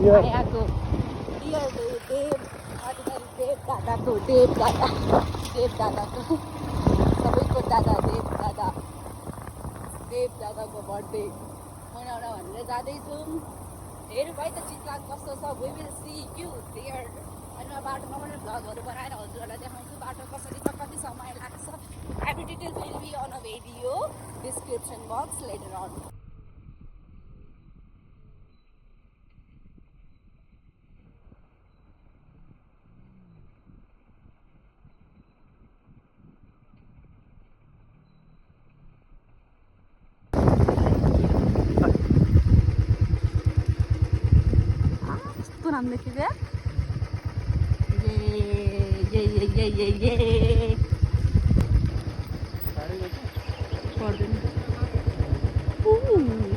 मायाको डियर देव अर्डिनरी देव दादाको देव दादाको सबैको दादा देव दादाको बर्थडे मनाउन भनेर जाँदैछौँ। हेरौँ है त चितलाग कस्तो छ। We will see you there. अनि म बाटोमा पनि भ्लगहरू बनाएर हजुरहरूलाई देखाउँछु बाटो कसरी छ, कति समय लाग्छ। Every details will be on a video description box later on. नाम देखिए ये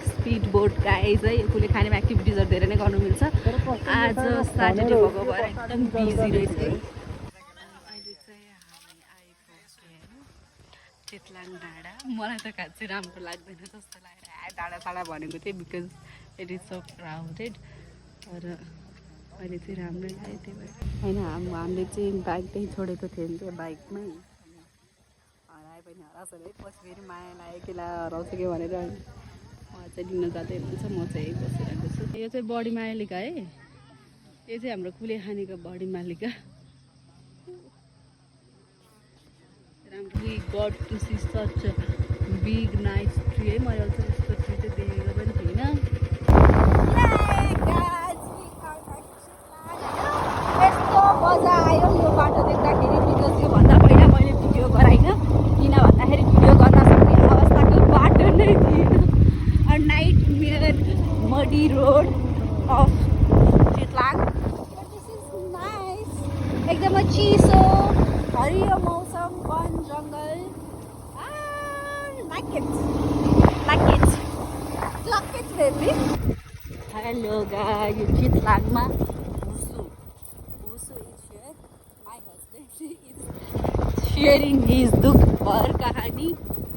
स्पिड बोट गाइज है। यो कुले खानेमा एक्टिभिटिजहरू धेरै नै गर्नु मिल्छ। आज सैटरडे भएको भएर एकदम बिजी रहेछ है। अहिले चाहिँ हामी आइपुग्यौँ चितलाङ डाँडा। मलाई त खासै राम्रो लाग्दैन जस्तो लागेर डाँडा साडा भनेको थिएँ because it is so crowded. तर अहिले चाहिँ राम्रै लाग्यो त्यही भएर होइन। हामीले चाहिँ बाइक त्यहीँ छोडेको थियौँ नि त्यो बाइकमै हराए पनि हराउँछ है। पछि फेरि माया लाग्यो कि ला हराउँछ कि भनेर उहाँ चाहिँ लिन जाँदै हुनुहुन्छ, म चाहिँ यहीँ बसिरहेको छु। यो चाहिँ बडी मायालिका है। यो चाहिँ हाम्रो कुलेखानीको बडी मालिका। We got to see such big nice tree है। मैले अल्छी यस्तो ट्री चाहिँ देखेको पनि थिइनँ। मजा आयो यो बाटो देख्दाखेरि बिकज योभन्दा पहिला मैले भिडियो गराइनँ। किन भन्दाखेरि भिडियो गर्न सक्ने अवस्थाको बाटो नै थिएन। A nightmare muddy road of Chitlang. This is nice. एकदमै चिसो हरियो मौसम, वन जङ्गल। Like it baby. Hello guys, यो चितलाङमा शेयरिङ हिज दुःख भर कहानी।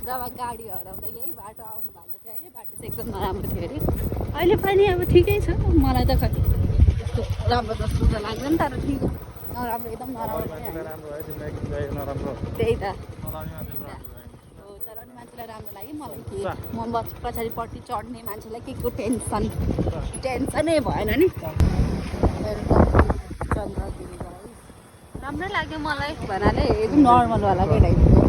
जब गाडी हराउँदा यही बाटो आउनु भएको थियो अरे, बाटो चाहिँ एकदम नराम्रो थियो अरे। अहिले पनि अब ठिकै छ। मलाई त खै त्यस्तो राम्रो जस्तो त लाग्दैन, तर ठिक हो। नराम्रो एकदम नराम्रो त्यही त हो। चलाउने मान्छेलाई राम्रो लाग्यो, मलाई के म पछाडिपट्टि चढ्ने मान्छेलाई के को टेन्सनै भएन नि। चन्द्रगिरी राम्रै लाग्यो मलाई भन्नाले एकदम नर्मलवाला के टाइपको।